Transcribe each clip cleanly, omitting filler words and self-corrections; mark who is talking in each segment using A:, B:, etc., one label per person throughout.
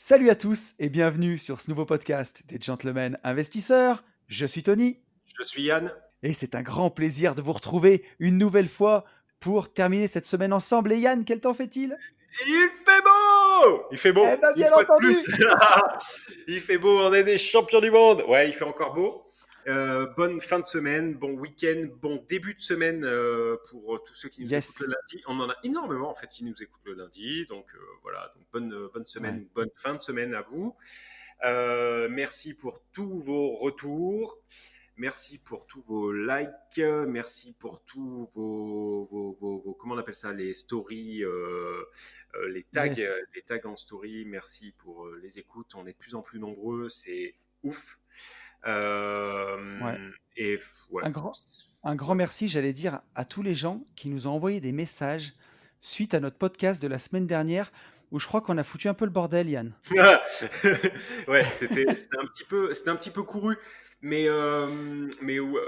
A: Salut à tous et bienvenue sur ce nouveau podcast des Gentlemen Investisseurs. Je suis Tony
B: Je suis Yann.
A: et c'est un grand plaisir de vous retrouver une nouvelle fois pour terminer cette semaine ensemble. Et Yann, quel temps fait-il?
B: Il fait beau. Il fait
A: Eh
B: beau,
A: ben
B: une
A: bien
B: fois de
A: entendu.
B: plus. Il fait beau, on est des champions du monde. Ouais, il fait encore beau. Bonne fin de semaine, bon week-end, bon début de semaine pour tous ceux qui nous écoutent le
A: Yes.
B: lundi. On en a énormément en fait qui nous écoutent le lundi, donc voilà, donc bonne semaine
A: Ouais.
B: ou bonne fin de semaine à vous. Merci pour tous vos retours. Merci pour tous vos likes. Merci pour tous comment on appelle ça, les stories,
A: Yes.
B: les tags en story. Merci pour les écoutes. On est de plus en plus nombreux. C'est ouf.
A: Ouais.
B: Et ouais,
A: Un grand, un grand
B: ouais.
A: merci, j'allais dire, à tous les gens qui nous ont envoyé des messages suite à notre podcast de la semaine dernière où je crois qu'on a foutu un peu le bordel, Yann.
B: Ouais, c'était un petit peu couru,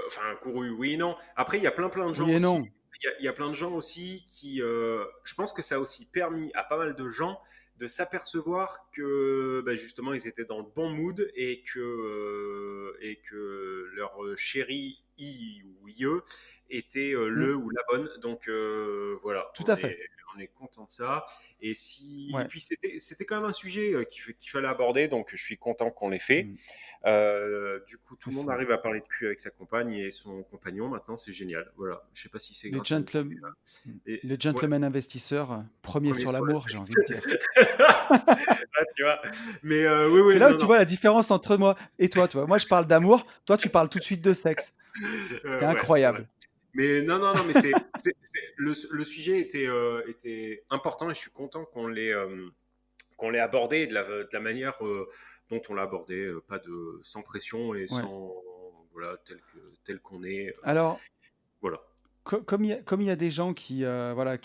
B: enfin couru, oui et non. Après, il y a plein de gens
A: Oui et
B: aussi.
A: non.
B: Il y a plein de gens aussi je pense que ça a aussi permis à pas mal de gens de s'apercevoir que bah, justement ils étaient dans le bon mood et que leur chéri I ou IE était
A: Mm,
B: le ou la bonne. Donc voilà,
A: tout à fait.
B: on est content de ça. Et
A: Ouais.
B: puis c'était quand même un sujet qu'il fallait aborder, donc je suis content qu'on l'ait fait.
A: Mm,
B: Du coup, tout
A: c'est
B: le monde
A: ça.
B: arrive à parler de cul avec sa compagne et son compagnon. Maintenant, c'est génial. Voilà. Je sais pas si c'est
A: Les,
B: grâce à nous.
A: gentle-
B: Et
A: les
B: ouais,
A: gentlemen investisseurs, premiers
B: premier
A: sur
B: sur le
A: l'amour, j'ai envie de
B: sexe.
A: dire.
B: Ah, tu vois. Mais oui,
A: C'est
B: oui,
A: là où
B: non,
A: tu
B: non.
A: vois la différence entre moi et toi. Tu vois. Moi, je parle d'amour, toi, tu parles tout de suite de sexe. C'est
B: Ouais, c'est vrai.
A: incroyable.
B: Mais non, non, non, mais le sujet était important et je suis content qu'on l'ait abordé de la manière dont on l'a abordé, pas de sans pression et
A: Ouais.
B: sans voilà tel qu'on est,
A: Alors,
B: voilà.
A: comme il y a des gens qui, voilà,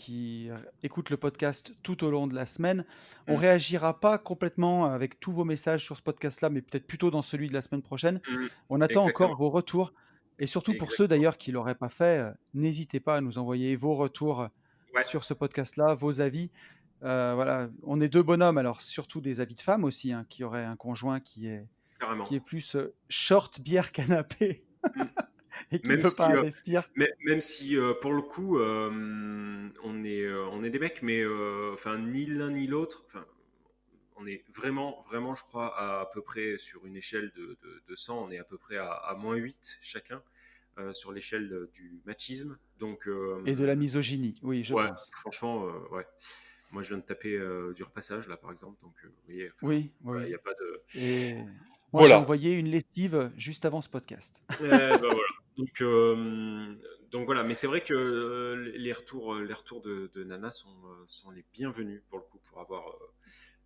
A: écoutent le podcast tout au long de la semaine, on
B: Mm,
A: réagira pas complètement avec tous vos messages sur ce podcast-là, mais peut-être plutôt dans celui de la semaine prochaine.
B: mm,
A: On attend encore
B: exactement,
A: vos retours. Et surtout pour ceux
B: exactement.
A: d'ailleurs qui l'auraient pas fait, n'hésitez pas à nous envoyer vos retours
B: Ouais,
A: sur ce podcast-là, vos avis. Voilà, on est deux bonhommes, alors surtout des avis de femmes aussi, hein, qui auraient un conjoint
B: carrément.
A: qui est plus short bière canapé
B: Mm.
A: et qui
B: Même
A: veut pas
B: si,
A: investir.
B: même si pour le coup, on est des mecs, mais enfin ni l'un ni l'autre. Enfin, on est vraiment, je crois, à peu près sur une échelle de 100, on est à peu près à -8 chacun sur l'échelle du machisme. Donc,
A: Et de la misogynie, oui, je
B: ouais,
A: pense.
B: franchement, ouais. Moi, je viens de taper du repassage, là, par exemple. Donc, vous voyez, enfin,
A: Oui,
B: voilà, il n'y
A: oui.
B: a pas de.
A: Et moi, j'ai
B: Voilà.
A: envoyé une lessive juste avant ce podcast.
B: Ben voilà. Donc, voilà, mais c'est vrai que les retours de Nana sont les bienvenus pour le coup pour avoir,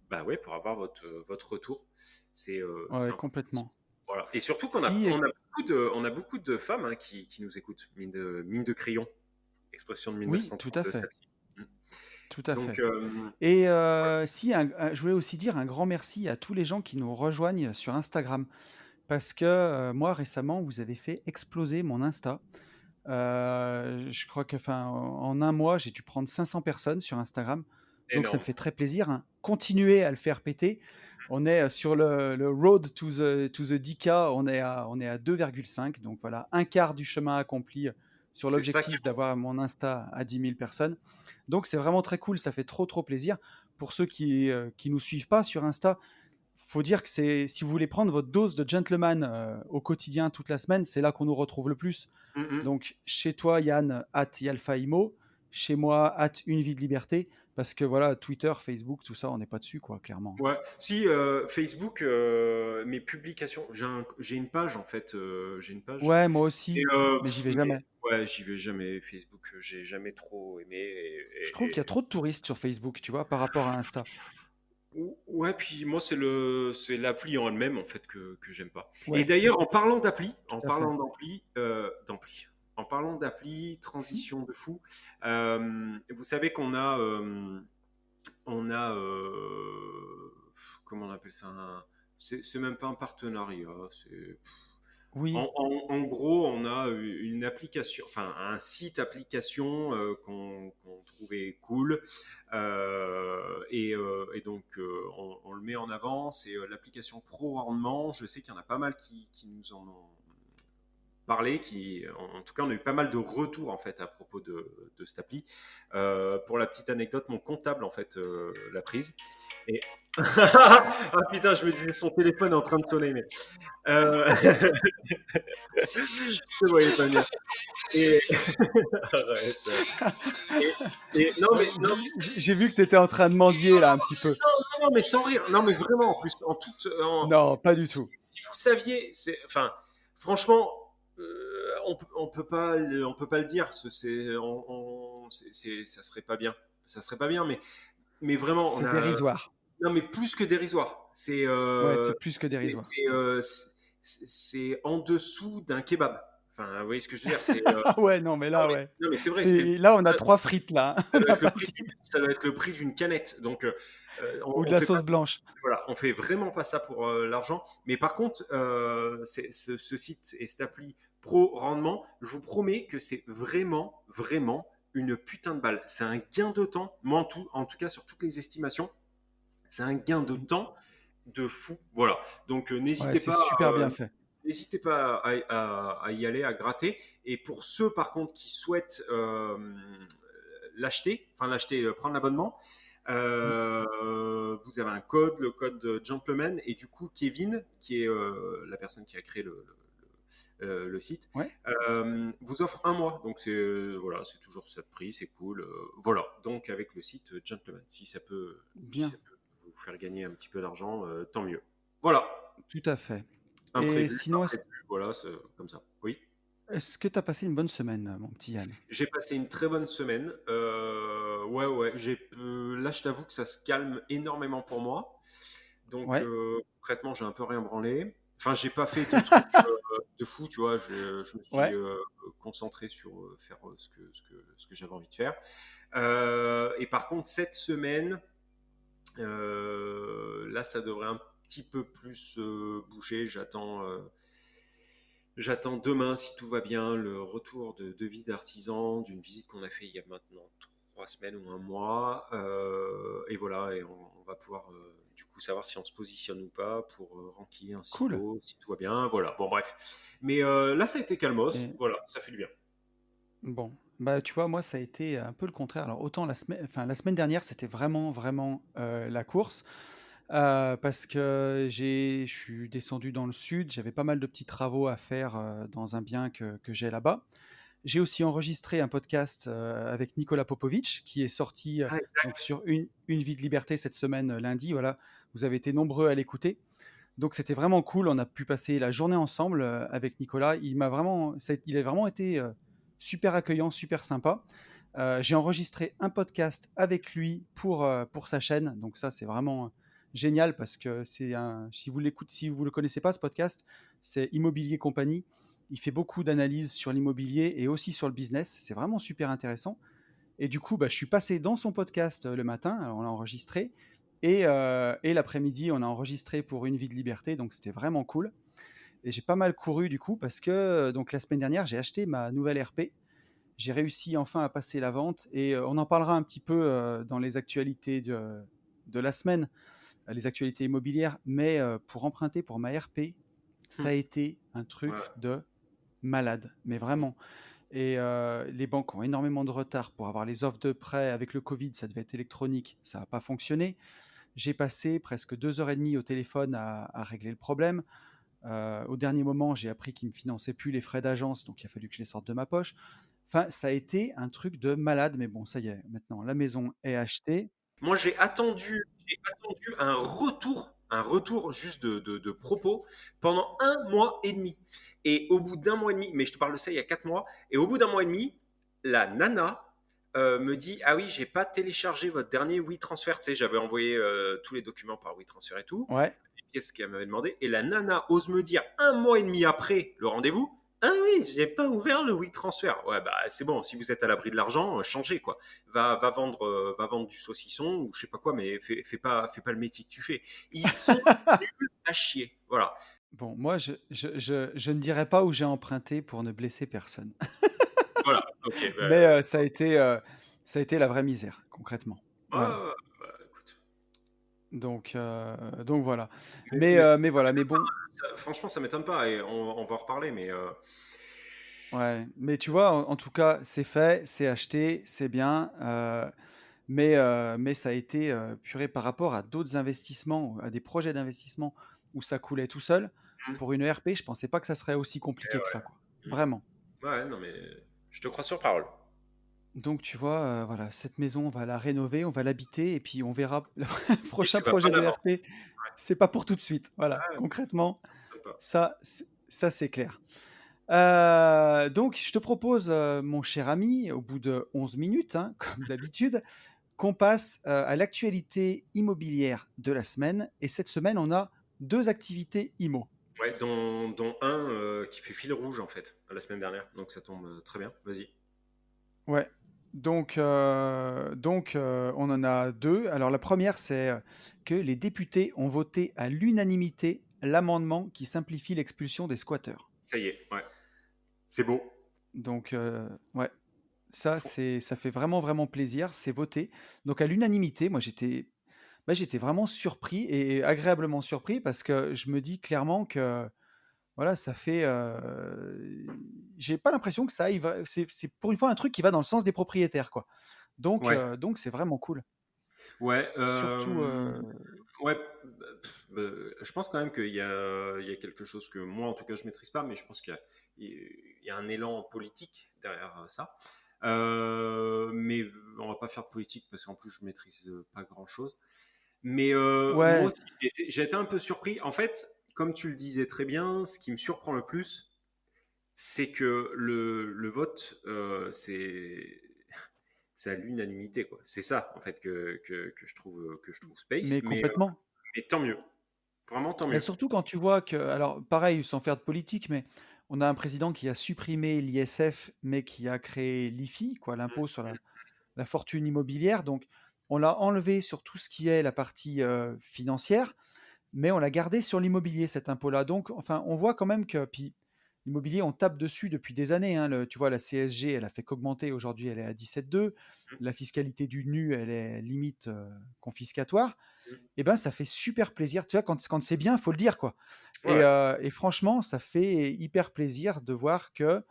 B: bah ouais, pour avoir votre retour. C'est
A: Ouais,
B: important aussi.
A: complètement.
B: Voilà. Et surtout
A: Si,
B: on a beaucoup de femmes hein, qui nous écoutent, mine de crayon, expression de
A: oui, tout à
B: 1932
A: fait.
B: celle-ci. Mm.
A: Tout à
B: Donc,
A: fait. Et si, je voulais aussi dire un grand merci à tous les gens qui nous rejoignent sur Instagram. Parce que moi, récemment, vous avez fait exploser mon Insta. Je crois que, enfin, en un mois, j'ai dû prendre 500 personnes sur Instagram. Donc, ça me
B: énorme.
A: fait très plaisir, hein. Continuez à le faire péter. On est sur le road to the 10K. On est à 2,5. Donc, voilà, un quart du chemin accompli sur
B: C'est ça qui est
A: l'objectif
B: beau.
A: d'avoir mon Insta à 10 000 personnes. Donc, c'est vraiment très cool. Ça fait trop, trop plaisir. Pour ceux qui nous suivent pas sur Insta, faut dire que si vous voulez prendre votre dose de gentleman au quotidien toute la semaine, c'est là qu'on nous retrouve le plus.
B: Mm, mm.
A: Donc chez toi, Yann, @yalfaimo, chez moi, @une vie de liberté, parce que voilà, Twitter, Facebook, tout ça, on n'est pas dessus, quoi, clairement.
B: Ouais, si Facebook, mes publications, j'ai une page en fait, j'ai une page.
A: Ouais, moi
B: Et,
A: aussi, mais j'y vais
B: mais
A: jamais.
B: ouais, j'y vais jamais. Facebook, j'ai jamais trop aimé.
A: Je trouve qu'il y a trop de touristes sur Facebook, tu vois, par rapport à Insta.
B: Ouais, puis moi c'est l'appli en elle-même en fait que j'aime pas. Et
A: Ouais,
B: d'ailleurs,
A: tout à fait.
B: en parlant d'appli,
A: Si.
B: transition de fou. Vous savez qu'on a comment on appelle ça, c'est même pas un partenariat, c'est
A: Oui,
B: En gros, on a une application, enfin un site application qu'on trouvait cool. Et donc, on le met en avant. C'est l'application Pro Rendement. Je sais qu'il y en a pas mal qui nous en ont parlé, en tout cas, on a eu pas mal de retours en fait à propos de cette appli. Pour la petite anecdote, mon comptable en fait l'a prise. Et ah putain, je me disais son téléphone est en train de sonner, mais je ne voyais pas bien. Et arrête. Et, non mais non,
A: J'ai vu que tu étais en train de mendier là un petit peu.
B: non, mais sans rire, non mais vraiment en plus en toute
A: Non, pas du tout.
B: si vous saviez, enfin franchement on peut pas le dire, ça serait pas bien, ça serait pas bien, mais vraiment on
A: C'est
B: a
A: dérisoire.
B: non mais plus que dérisoire,
A: Ouais, c'est plus que dérisoire.
B: c'est en dessous d'un kebab. Enfin, vous voyez ce que je veux dire, c'est
A: Ah ouais, non, mais là, ouais.
B: non mais c'est vrai,
A: C'est là, on a
B: ça,
A: 3 frites là, hein. On n'a pas dit
B: ça doit être le prix d'une canette. Donc,
A: ou de
B: on
A: la
B: fait pas,
A: sauce blanche.
B: voilà, on fait vraiment pas ça pour l'argent. Mais par contre, ce site et cette appli Pro Rendement, je vous promets que c'est vraiment, vraiment une putain de balle. C'est un gain de temps. Moi, en tout cas, sur toutes les estimations, c'est un gain de
A: Mmh.
B: temps de fou. Voilà. Donc,
A: Ouais, c'est super bien fait.
B: n'hésitez pas à y aller, à gratter. Et pour ceux, par contre, qui souhaitent prendre l'abonnement,
A: Mmh.
B: vous avez un code, le code Gentleman, et du coup, Kevin, qui est la personne qui a créé le site,
A: Ouais,
B: vous offre un mois. Donc, voilà, c'est toujours ça de prix, c'est cool. Voilà. Donc, avec le site Gentleman, si
A: bien,
B: ça peut vous faire gagner un petit peu d'argent, tant mieux. Voilà.
A: tout à fait. Et
B: Imprévu,
A: sinon,
B: imprévu, voilà, c'est comme ça. Oui.
A: est-ce que tu as passé une bonne semaine, mon petit Yann?
B: J'ai passé une très bonne semaine. Ouais, ouais. Là, je t'avoue que ça se calme énormément pour moi. Donc,
A: Ouais?
B: concrètement, j'ai un peu rien branlé. Enfin, j'ai pas fait de trucs de fou, tu vois. Je me suis
A: Ouais?
B: concentré sur faire ce que j'avais envie de faire. Et par contre, cette semaine, là, ça devrait un petit peu plus bouger. J'attends demain, si tout va bien, le retour de vie d'artisan d'une visite qu'on a fait il y a maintenant 3 semaines ou un mois. Et voilà, et on va pouvoir du coup savoir si on se positionne ou pas pour renquiller un
A: Cool.
B: silo, si tout va bien. Voilà, bon bref. Mais là, ça a été calmos.
A: Et
B: Voilà, ça fait du bien.
A: bon, bah, tu vois, moi, ça a été un peu le contraire. Alors, autant la semaine dernière, c'était vraiment, vraiment la course. Parce que je suis descendu dans le sud, j'avais pas mal de petits travaux à faire dans un bien que j'ai là-bas. J'ai aussi enregistré un podcast avec Nicolas Popovic qui est sorti
B: Ah,
A: donc
B: exact.
A: sur une vie de liberté cette semaine lundi. Voilà, vous avez été nombreux à l'écouter. Donc c'était vraiment cool. On a pu passer la journée ensemble avec Nicolas. Il a vraiment été super accueillant, super sympa. J'ai enregistré un podcast avec lui pour sa chaîne. Donc ça, c'est vraiment génial parce que si vous le connaissez pas, ce podcast, c'est Immobilier Compagnie. Il fait beaucoup d'analyses sur l'immobilier et aussi sur le business. C'est vraiment super intéressant. Et du coup, bah, je suis passé dans son podcast le matin, alors on l'a enregistré, et l'après-midi, on a enregistré pour Une vie de liberté, donc c'était vraiment cool. Et j'ai pas mal couru du coup, parce que donc la semaine dernière, j'ai acheté ma nouvelle RP. J'ai réussi enfin à passer la vente, et on en parlera un petit peu dans les actualités de la semaine, les actualités immobilières, mais pour emprunter pour ma RP, ça a été un
B: Ouais.
A: truc de malade, mais vraiment. Et les banques ont énormément de retard pour avoir les offres de prêt. Avec le Covid, ça devait être électronique, ça n'a pas fonctionné. J'ai passé presque 2 heures et demie au téléphone à régler le problème. Au dernier moment, j'ai appris qu'ils ne me finançaient plus les frais d'agence, donc il a fallu que je les sorte de ma poche. Enfin, ça a été un truc de malade, mais bon, ça y est, maintenant la maison est achetée.
B: Moi, j'ai attendu un retour juste de propos pendant un mois et demi. Et au bout d'un mois et demi, mais je te parle de ça il y a 4 mois, et au bout d'un mois et demi, la nana me dit, ah oui, j'ai pas téléchargé votre dernier WeTransfer. Tu sais, j'avais envoyé tous les documents par WeTransfer et tout,
A: Ouais.
B: les pièces qu'elle m'avait demandé. Et la nana ose me dire un mois et demi après le rendez-vous, ah oui, j'ai pas ouvert le WeTransfer. Ouais, bah c'est bon, si vous êtes à l'abri de l'argent, changez quoi. Va vendre du saucisson ou je sais pas quoi, mais fais pas le métier que tu fais. Ils sont nuls à chier. voilà,
A: Bon, moi, je ne dirais pas où j'ai emprunté pour ne blesser personne.
B: voilà, OK, bah,
A: Mais ça a été la vraie misère, concrètement.
B: ouais, ouais,
A: Voilà.
B: ouais, bah, écoute,
A: Donc voilà.
B: mais ça
A: Mais voilà, mais bon,
B: franchement, ça m'étonne pas et on va en reparler, mais
A: ouais. Mais tu vois, en tout cas, c'est fait, c'est acheté, c'est bien. Mais ça a été, purée, par rapport à d'autres investissements, à des projets d'investissement où ça coulait tout seul,
B: mmh,
A: pour une ERP, je pensais pas que ça serait aussi
B: eh
A: compliqué que ça, quoi.
B: ouais,
A: Vraiment.
B: ouais, non, mais je te crois sur parole.
A: Donc tu vois, voilà, cette maison, on va la rénover, on va l'habiter et puis on verra le
B: Et
A: prochain
B: tu vas pas
A: projet de
B: la vendre.
A: ERP, c'est pas pour tout de suite. Voilà,
B: Ouais,
A: concrètement,
B: ça m'étonne pas.
A: ça c'est clair. Donc je te propose, mon cher ami, au bout de 11 minutes, hein, comme d'habitude, qu'on passe, à l'actualité immobilière de la semaine et cette semaine, on a 2 activités IMO.
B: Ouais, dont un, qui fait fil rouge, en fait, la semaine dernière, donc ça tombe, très bien. Vas-y.
A: Ouais, on en a 2. Alors la première, c'est, que les députés ont voté à l'unanimité l'amendement qui simplifie l'expulsion des squatteurs.
B: Ça y est, ouais. C'est beau.
A: Ouais, ça fait vraiment, vraiment plaisir, c'est voté. Donc à l'unanimité, moi j'étais vraiment surpris et agréablement surpris parce que je me dis clairement que voilà, ça fait, j'ai pas l'impression que ça aille vra c'est pour une fois un truc qui va dans le sens des propriétaires, quoi.
B: Ouais,
A: Donc c'est vraiment cool.
B: ouais,
A: Surtout,
B: ouais, je pense quand même qu'il y a quelque chose que moi, en tout cas, je maîtrise pas, mais je pense il y a un élan politique derrière ça. Mais on va pas faire de politique parce qu'en plus, je maîtrise pas grand-chose. Mais moi
A: ouais,
B: aussi, j'ai été un peu surpris. En fait, comme tu le disais très bien, ce qui me surprend le plus, c'est que le vote, c'est à l'unanimité, quoi. C'est ça, en fait, que je trouve space,
A: mais complètement.
B: mais tant mieux. Vraiment, tant
A: Mais
B: mieux.
A: surtout quand tu vois que alors pareil, sans faire de politique, mais on a un président qui a supprimé l'ISF, mais qui a créé l'IFI, quoi, l'impôt sur la fortune immobilière. Donc on l'a enlevé sur tout ce qui est la partie, financière. Mais on l'a gardé sur l'immobilier, cet impôt-là. Donc, enfin, on voit quand même que, puis l'immobilier, on tape dessus depuis des années, hein. Tu vois, la CSG, elle a fait qu'augmenter. Aujourd'hui, elle est à 17,2. La fiscalité du nu, elle est limite confiscatoire. Et ben, ça fait super plaisir. Tu vois, quand c'est bien, il faut le dire, quoi.
B: Ouais.
A: Et franchement, ça fait hyper plaisir de voir que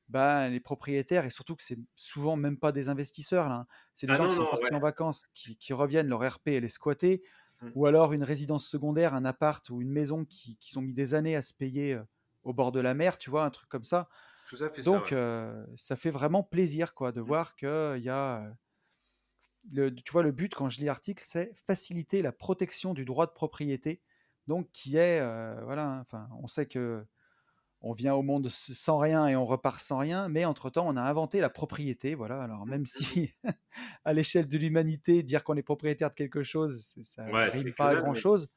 A: ben, les propriétaires, et surtout que c'est souvent même pas des investisseurs, là, hein. C'est des
B: Ah
A: gens
B: non,
A: qui sont
B: non,
A: partis
B: ouais.
A: en vacances, qui reviennent, leur RP, elle est squattée,
B: Mm.
A: ou alors une résidence secondaire, un appart ou une maison qui ont mis des années à se payer au bord de la mer, tu vois, un truc comme ça.
B: C'est tout à fait ça,
A: Donc,
B: ouais.
A: ça fait vraiment plaisir, quoi, de
B: Mm.
A: voir qu'il y a, tu vois, le but, quand je lis l'article, c'est faciliter la protection du droit de propriété, donc qui est, voilà, hein, enfin, on sait que on vient au monde sans rien et on repart sans rien, mais entre-temps, on a inventé la propriété, voilà. Alors
B: Mm,
A: même
B: mm,
A: si à l'échelle de l'humanité, dire qu'on est propriétaire de quelque chose, ça
B: mm. Ouais,
A: rime
B: c'est
A: pas
B: que
A: à
B: dalle,
A: grand-chose,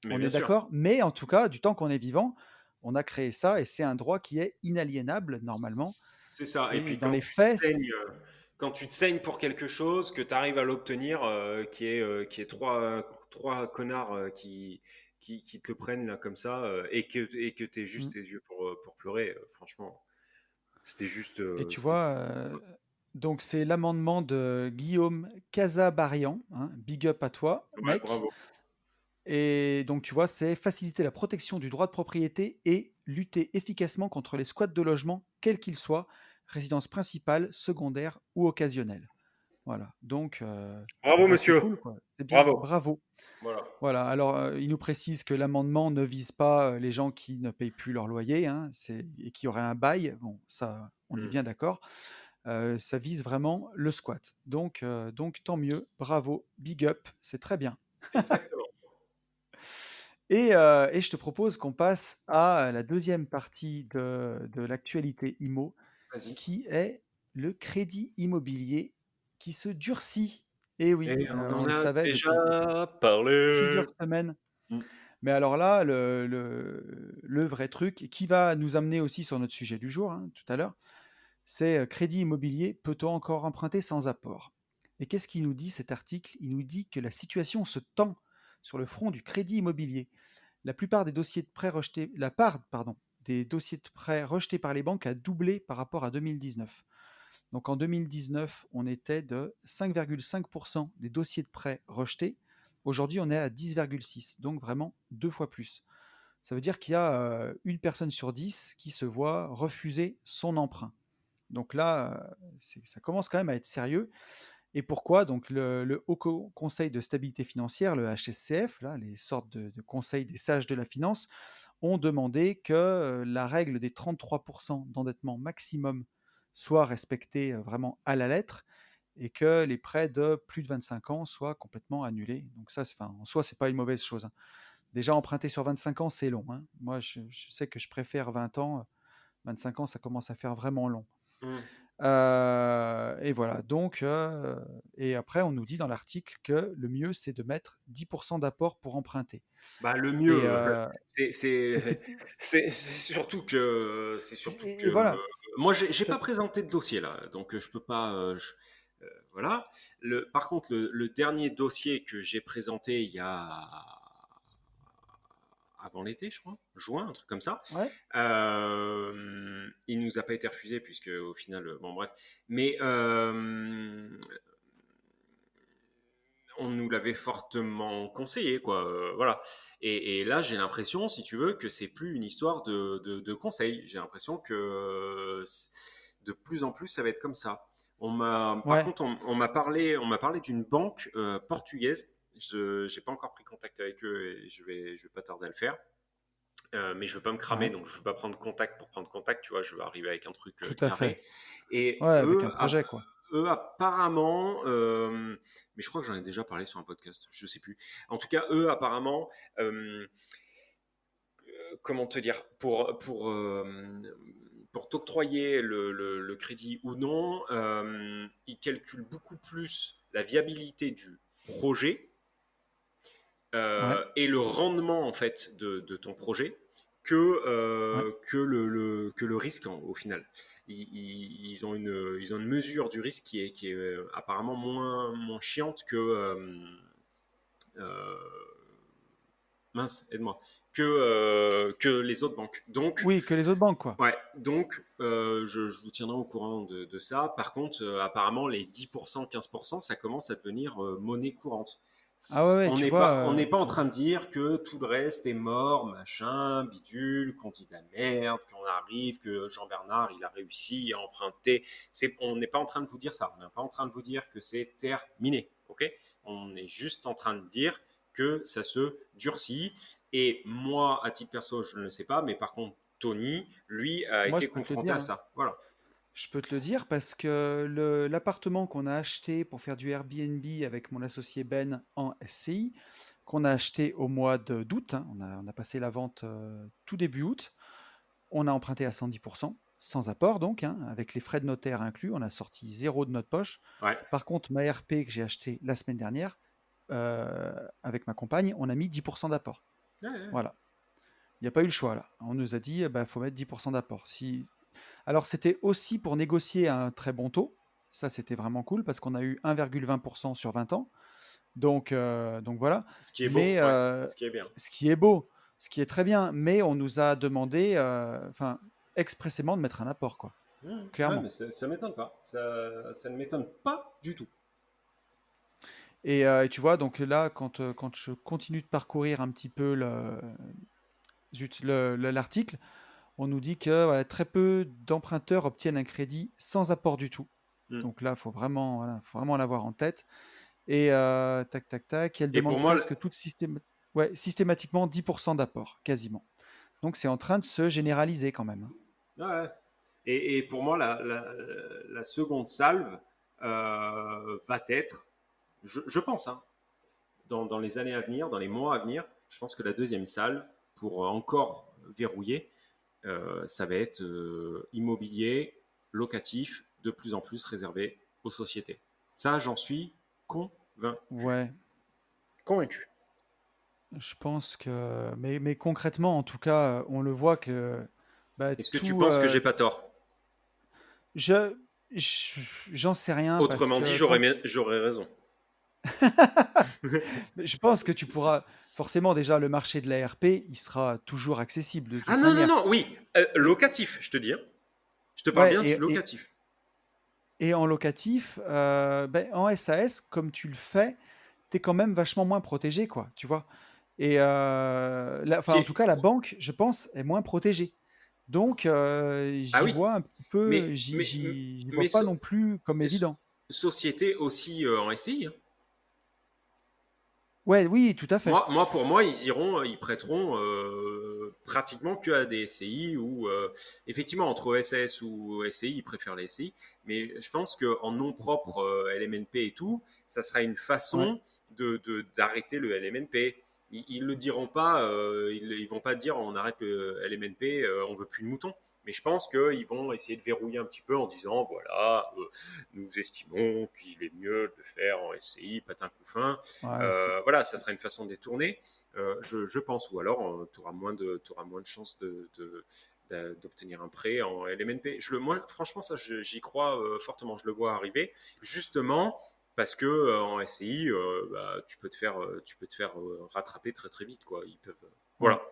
B: mais
A: on
B: bien
A: est
B: sûr.
A: d'accord, mais en tout cas, du temps qu'on est vivant, on a créé ça et c'est un droit qui est inaliénable normalement
B: C'est ça. Et
A: et
B: puis
A: dans les faits,
B: quand tu te saignes pour quelque chose, que tu arrives à l'obtenir, qui est trois connards qui te le prennent là comme ça, et que tu
A: mmh
B: juste tes yeux pour pleurer, franchement, c'était juste,
A: et tu
B: c'était
A: vois,
B: juste.
A: donc c'est l'amendement de Guillaume Casabarian, hein, big up à toi
B: Ouais,
A: mec.
B: bravo.
A: Et donc, tu vois, c'est faciliter la protection du droit de propriété et lutter efficacement contre les squats de logements, quels qu'ils soient, résidence principale, secondaire ou occasionnelle. Voilà. Donc,
B: Bravo,
A: bah, c'est
B: monsieur.
A: cool, quoi. C'est bien.
B: Bravo.
A: Bravo.
B: Voilà.
A: Voilà. Alors, il nous précise que l'amendement ne vise pas les gens qui ne payent plus leur loyer, hein, et qui auraient un bail. Bon, ça, on est
B: Mm.
A: bien d'accord. Ça vise vraiment le squat. Donc, tant mieux. Bravo. Big up. C'est très bien.
B: Exactement.
A: Et je te propose qu'on passe à la deuxième partie de l'actualité IMO,
B: Vas-y.
A: qui est le crédit immobilier qui se durcit. Et oui,
B: Et on
A: on
B: en
A: le
B: a
A: savait depuis
B: déjà parlé.
A: plusieurs semaines.
B: Mm.
A: Mais alors là, le vrai truc, qui va nous amener aussi sur notre sujet du jour, hein, tout à l'heure, c'est crédit immobilier, peut-on encore emprunter sans apport? Et qu'est-ce qu'il nous dit cet article? Il nous dit que la situation se tend sur le front du crédit immobilier. la plupart des dossiers de prêts rejetés, la part, pardon, des dossiers de prêts rejetés par les banques a doublé par rapport à 2019. Donc en 2019, on était de 5,5% des dossiers de prêts rejetés. Aujourd'hui, on est à 10,6%, donc vraiment 2 fois plus. Ça veut dire qu'il y a une personne sur 10 qui se voit refuser son emprunt. Donc là, ça commence quand même à être sérieux. Et pourquoi? Donc le Haut Conseil de stabilité financière, le HSCF, là, les sortes de conseils des sages de la finance, ont demandé que la règle des 33% d'endettement maximum soit respectée vraiment à la lettre et que les prêts de plus de 25 ans soient complètement annulés. Donc ça, en soi, c'est pas une mauvaise chose, hein. Déjà, emprunter sur 25 ans, c'est long, hein. Moi, je sais que je préfère 20 ans. 25 ans, ça commence à faire vraiment long.
B: Hmm.
A: Et voilà, donc, et après, on nous dit dans l'article que le mieux, c'est de mettre 10% d'apport pour emprunter.
B: Bah, le
A: Et,
B: mieux, c'est
A: et,
B: c'est-
A: c'est-
B: c'est surtout que
A: et voilà.
B: moi, j'ai pas présenté de dossier là, donc je peux pas. Voilà. Par contre, le dernier dossier que j'ai présenté il y a avant l'été, je crois, juin, un truc comme ça.
A: Ouais,
B: Il nous a pas été refusé puisque au final, bon bref, mais on nous l'avait fortement conseillé, quoi. Voilà. Et là, j'ai l'impression, si tu veux, que c'est plus une histoire de conseil. J'ai l'impression que de plus en plus, ça va être comme ça. Par
A: ouais,
B: contre, on m'a parlé d'une banque portugaise. Je n'ai pas encore pris contact avec eux et je vais pas tarder à le faire. Mais je veux pas me cramer,
A: ouais,
B: donc je veux pas prendre contact pour prendre contact, tu vois, je veux arriver avec un truc
A: tout à
B: carré.
A: fait. Ouais,
B: Et
A: avec un projet, quoi.
B: eux apparemment, mais je crois que j'en ai déjà parlé sur un podcast, je sais plus. En tout cas, eux apparemment, euh, comment te dire, pour t'octroyer le crédit ou non, ils calculent beaucoup plus la viabilité du projet
A: Ouais,
B: et le rendement en fait de ton projet
A: ouais,
B: que le risque au final. Ils ont une mesure du risque qui est apparemment moins chiante euh, mince, aide-moi, que les autres banques. Donc,
A: oui, que les autres banques, quoi.
B: ouais, donc je vous tiendrai au courant de ça. Par contre, apparemment, les 10%, 15%, ça commence à devenir monnaie courante.
A: Ah ouais, ouais, tu vois,
B: On n'est pas en train de dire que tout le reste est mort, machin, bidule, qu'on dit de la merde, qu'on arrive, que Jean-Bernard, il a réussi à emprunter. On n'est pas en train de vous dire ça. On n'est pas en train de vous dire que c'est terminé. Ok? On est juste en train de dire que ça se durcit. Et moi, à titre perso, je ne le sais pas, mais par contre, Tony, lui, a
A: moi, je
B: été
A: peux te le
B: confronté
A: dire,
B: à
A: hein.
B: ça. Voilà.
A: Je peux te le dire parce que l'appartement qu'on a acheté pour faire du Airbnb avec mon associé Ben en SCI, qu'on a acheté au mois d'août, hein, on a passé la vente tout début août, on a emprunté à 110%, sans apport donc, hein, avec les frais de notaire inclus, on a sorti zéro de notre poche.
B: Ouais.
A: Par contre, ma RP que j'ai acheté la semaine dernière, avec ma compagne, on a mis 10% d'apport.
B: Ouais, ouais.
A: Voilà. Il n'y a pas eu le choix là. On nous a dit, bah, faut mettre 10% d'apport. Alors, c'était aussi pour négocier un très bon taux. Ça, c'était vraiment cool parce qu'on a eu 1,20% sur 20 ans. Donc voilà.
B: Ce qui est beau,
A: Mais
B: ouais. Ce qui est bien.
A: ce qui est beau, ce qui est très bien. Mais on nous a demandé, enfin, expressément de mettre un apport, quoi.
B: Ouais, mais
A: Clairement.
B: ça m'étonne pas. Ça ne m'étonne pas du tout.
A: Et tu vois, donc là, quand je continue de parcourir un petit peu l'article, on nous dit que voilà, très peu d'emprunteurs obtiennent un crédit sans apport du tout.
B: Hmm.
A: Donc là, voilà, faut vraiment l'avoir en tête. Et tac, tac, tac, elle
B: Et pour
A: demande
B: moi,
A: presque ouais, systématiquement 10% d'apport, quasiment. Donc c'est en train de se généraliser quand même, hein.
B: ouais. Et pour moi, la seconde salve va être, je pense, hein, dans les années à venir, dans les mois à venir, je pense que la deuxième salve, pour encore verrouiller, ça va être immobilier, locatif, de plus en plus réservé aux sociétés. Ça, j'en suis convaincu.
A: Ouais,
B: Convaincu.
A: je pense que. Mais concrètement, en tout cas, on le voit que bah,
B: Est-ce que tu penses que j'ai pas tort?
A: je, j'en sais rien parce
B: Autrement dit,
A: que quand.
B: j'aurais raison.
A: Mais je pense que tu pourras forcément déjà le marché de la RP, il sera toujours accessible de
B: Ah
A: toute
B: non, non,
A: manière.
B: non, oui,
A: Et
B: locatif, je te dis, hein. Je te parle
A: ouais
B: bien du
A: et
B: locatif.
A: et en locatif, en SAS, comme tu le fais, tu es quand même vachement moins protégé, quoi, tu vois? Et la enfin,
B: Qui
A: en tout
B: est
A: cas, la
B: pro-
A: banque, je pense, est moins protégée. Donc
B: Ah
A: j'y
B: oui,
A: vois un petit peu,
B: mais, mais,
A: j'y vois
B: mais
A: pas non plus comme
B: so-
A: évident.
B: société aussi en SCI, hein.
A: Ouais, oui, tout à fait.
B: Pour moi, ils iront, ils prêteront pratiquement que à des SCI ou effectivement entre SAS ou SCI, ils préfèrent les SCI. Mais je pense qu'en nom propre LMNP et tout, ça sera une
A: Ouais,
B: façon d'arrêter le LMNP. Ils le diront pas, ils vont pas dire on arrête le LMNP, on veut plus de moutons. Mais je pense qu'ils vont essayer de verrouiller un petit peu en disant voilà, nous estimons qu'il est mieux de le faire en SCI, patin couffin.
A: ouais, c'est
B: Voilà, ça
A: c'est
B: sera une façon de détourner, je pense. Ou alors, tu auras moins de chances d'obtenir un prêt en LMNP. Moi, franchement, ça, j'y crois fortement. Je le vois arriver, justement parce que en SCI, bah, tu peux te faire rattraper très très vite, quoi. Ils peuvent,
A: ouais.
B: voilà.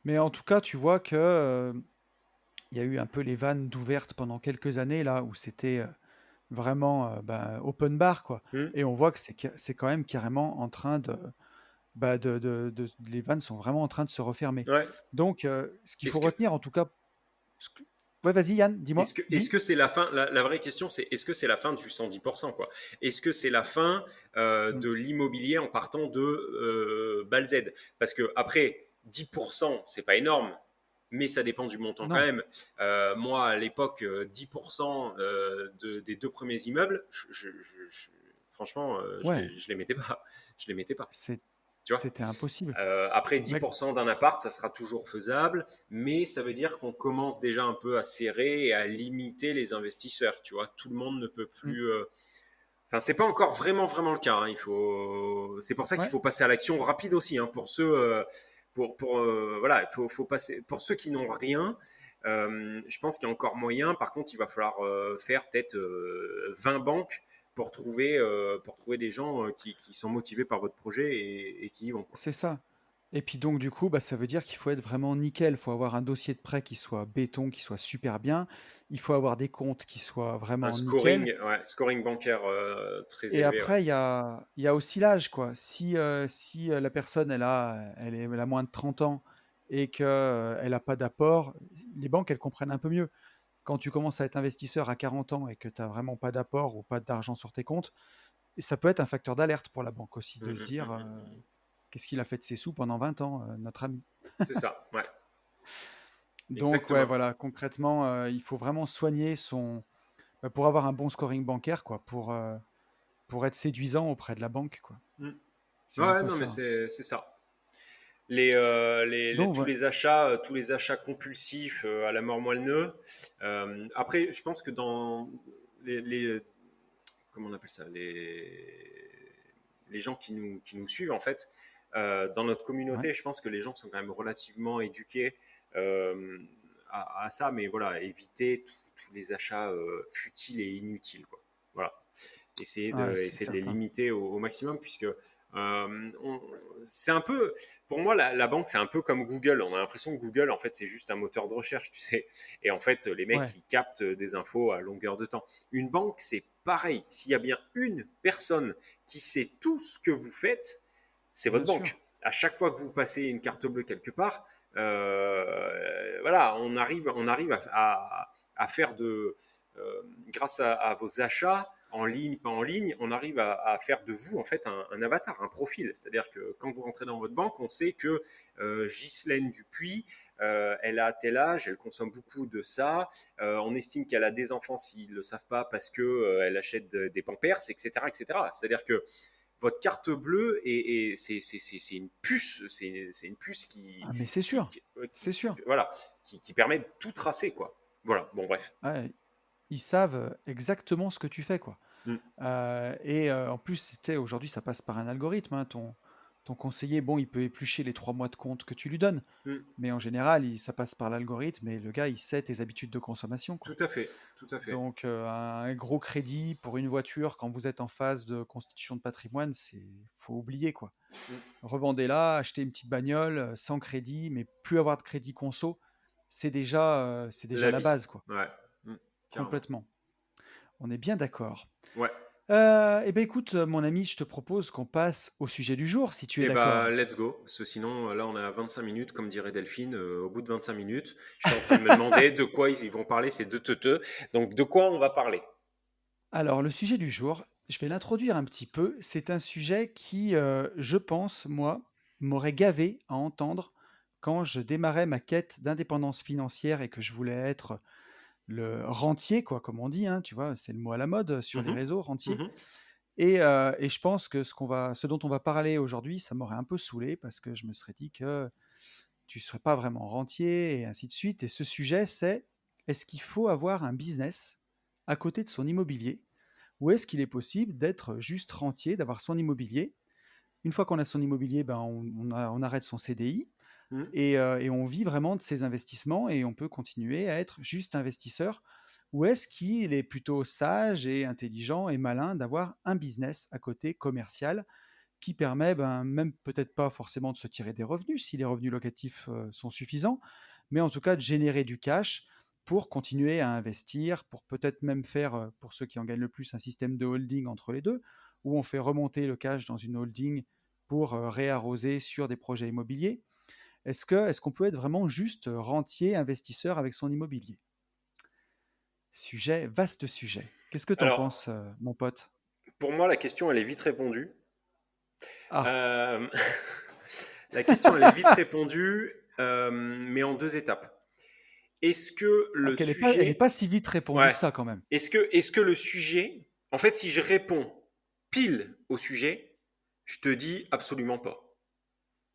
A: Mais en tout cas, tu vois que, il y a eu un peu les vannes d'ouvertes pendant quelques années là, où c'était, vraiment, open bar, quoi.
B: Hmm.
A: Et on voit que c'est quand même carrément en train de les vannes sont vraiment en train de se refermer.
B: Ouais.
A: Donc ce qu'il
B: Est-ce
A: faut
B: que,
A: retenir en tout cas ce que ouais, vas-y Yann, dis-moi,
B: est-ce
A: dis?
B: que c'est la fin la vraie question, c'est est-ce que c'est la fin du 110%, quoi? Est-ce que c'est la fin
A: Mmh.
B: de l'immobilier en partant de BAL-Z? Parce que après, 10%, c'est pas énorme, mais ça dépend du montant quand
A: Non,
B: même. Moi, à l'époque, 10% des deux premiers immeubles, franchement,
A: ouais,
B: je les mettais pas. Je les mettais pas.
A: c'est
B: Tu vois?
A: c'était impossible.
B: Après,
A: Mec,
B: 10% d'un appart, ça sera toujours faisable, mais ça veut dire qu'on commence déjà un peu à serrer et à limiter les investisseurs. Tu vois, tout le monde ne peut
A: mmh,
B: plus. Enfin, c'est pas encore vraiment vraiment le cas, hein. C'est pour ça qu'il
A: ouais,
B: faut passer à l'action rapide aussi, hein, pour ceux, voilà, faut passer. Pour ceux qui n'ont rien, je pense qu'il y a encore moyen. Par contre, il va falloir faire peut-être 20 banques pour trouver des gens qui sont motivés par votre projet et qui y vont, quoi.
A: c'est ça. Et puis donc du coup, ça veut dire qu'il faut être vraiment nickel. Il faut avoir un dossier de prêt qui soit béton, qui soit super bien. Il faut avoir des comptes qui soient
B: Un
A: vraiment nickel.
B: scoring, ouais, scoring bancaire très
A: Et
B: élevé, ouais.
A: après, il y a aussi l'âge, quoi. Si la personne, elle a moins de 30 ans et qu'elle a pas d'apport, les banques, elles comprennent un peu mieux. Quand tu commences à être investisseur à 40 ans et que tu as vraiment pas d'apport ou pas d'argent sur tes comptes, et ça peut être un facteur d'alerte pour la banque aussi,
B: Mm,
A: de se
B: mm, mm,
A: dire,
B: mm, mm.
A: qu'est-ce qu'il a fait de ses sous pendant 20 ans, notre ami.
B: C'est ça, ouais,
A: Donc ouais,
B: exactement.
A: voilà, concrètement, il faut vraiment soigner pour avoir un bon scoring bancaire, quoi, pour être séduisant auprès de la banque, quoi.
B: Mm.
A: C'est un
B: Ouais,
A: peu
B: non, mais
A: ça.
B: c'est ça.
A: Donc voilà.
B: Tous les achats compulsifs à la mort moelle-neu. Après, je pense que dans comment on appelle ça, les gens qui nous suivent, en fait, dans notre
A: Ouais.
B: communauté, je pense que les gens sont quand même relativement éduqués euh, à ça, mais voilà, éviter tous les achats futiles et inutiles, quoi. Voilà.
A: Ouais, c'est
B: Essayer de les
A: certain.
B: limiter au maximum, puisque c'est un peu, pour moi, la banque, c'est un peu comme Google. On a l'impression que Google, en fait, c'est juste un moteur de recherche, tu sais. Et en fait, les mecs,
A: Ouais,
B: ils captent des infos à longueur de temps. Une banque, c'est pareil. S'il y a bien une personne qui sait tout ce que vous faites, c'est
A: bien
B: votre
A: sûr.
B: banque. À chaque fois que vous passez une carte bleue quelque part, voilà, on arrive à faire grâce à vos achats en ligne, pas en ligne, on arrive à faire de vous en fait un avatar, un profil. C'est-à-dire que quand vous rentrez dans votre banque, on sait que Ghislaine Dupuis, elle a tel âge, elle consomme beaucoup de ça. On estime qu'elle a des enfants s'ils ne le savent pas parce que elle achète des pampers, etc., etc. C'est-à-dire que votre carte bleue c'est une puce, c'est une puce
A: Ah mais c'est sûr,
B: qui-
A: c'est sûr.
B: voilà, qui permet de tout tracer, quoi. Voilà, bon bref.
A: Ouais, ils savent, exactement ce que tu fais, quoi.
B: Mm.
A: Et en plus, tu sais, aujourd'hui, ça passe par un algorithme, hein, ton conseiller, bon, il peut éplucher les 3 mois de compte que tu lui donnes,
B: Mm.
A: mais en général, ça passe par l'algorithme et le gars, il sait tes habitudes de consommation, quoi.
B: Tout à fait, tout à fait.
A: Donc, un gros crédit pour une voiture quand vous êtes en phase de constitution de patrimoine, faut oublier, quoi.
B: Mm.
A: Revendez-la, achetez une petite bagnole sans crédit, mais plus avoir de crédit conso, c'est déjà
B: La
A: la
B: vie.
A: base, quoi.
B: Ouais. Mm. Carrément.
A: Complètement. On est bien d'accord.
B: Ouais.
A: Eh ben écoute, mon ami, je te propose qu'on passe au sujet du jour, si tu es
B: Eh bah,
A: d'accord.
B: let's go. Parce que sinon, là, on est à 25 minutes, comme dirait Delphine. Au bout de 25 minutes, je suis en train de me demander de quoi ils vont parler, ces deux teuteux. Donc, de quoi on va parler?
A: Alors, le sujet du jour, je vais l'introduire un petit peu. C'est un sujet qui, je pense, moi, m'aurait gavé à entendre quand je démarrais ma quête d'indépendance financière et que je voulais être le rentier, quoi, comme on dit, hein, tu vois, c'est le mot à la mode sur les
B: Mhm.
A: réseaux, rentier.
B: Mhm.
A: Et je pense que ce dont on va parler aujourd'hui, ça m'aurait un peu saoulé parce que je me serais dit que tu ne serais pas vraiment rentier et ainsi de suite. Et ce sujet, c'est est-ce qu'il faut avoir un business à côté de son immobilier ou est-ce qu'il est possible d'être juste rentier, d'avoir son immobilier? Une fois qu'on a son immobilier, ben on arrête son CDI
B: Mhm.
A: et on vit vraiment de ses investissements et on peut continuer à être juste investisseur. Ou est-ce qu'il est plutôt sage et intelligent et malin d'avoir un business à côté commercial qui permet, ben, même peut-être pas forcément de se tirer des revenus si les revenus locatifs sont suffisants, mais en tout cas de générer du cash pour continuer à investir, pour peut-être même faire, pour ceux qui en gagnent le plus, un système de holding entre les deux, où on fait remonter le cash dans une holding pour réarroser sur des projets immobiliers. Est-ce qu'on peut être vraiment juste rentier, investisseur avec son immobilier? Sujet, vaste sujet. Qu'est-ce que tu en
B: Alors,
A: penses, mon pote?
B: pour moi, la question, elle est vite répondue.
A: Ah,
B: Euh, La question, elle est vite répondue, mais en deux étapes. Est-ce que le
A: ok, elle est
B: sujet...
A: pas si vite répondue
B: Ouais.
A: que ça quand même.
B: Est-ce que le sujet... En fait, si je réponds pile au sujet, je te dis absolument pas.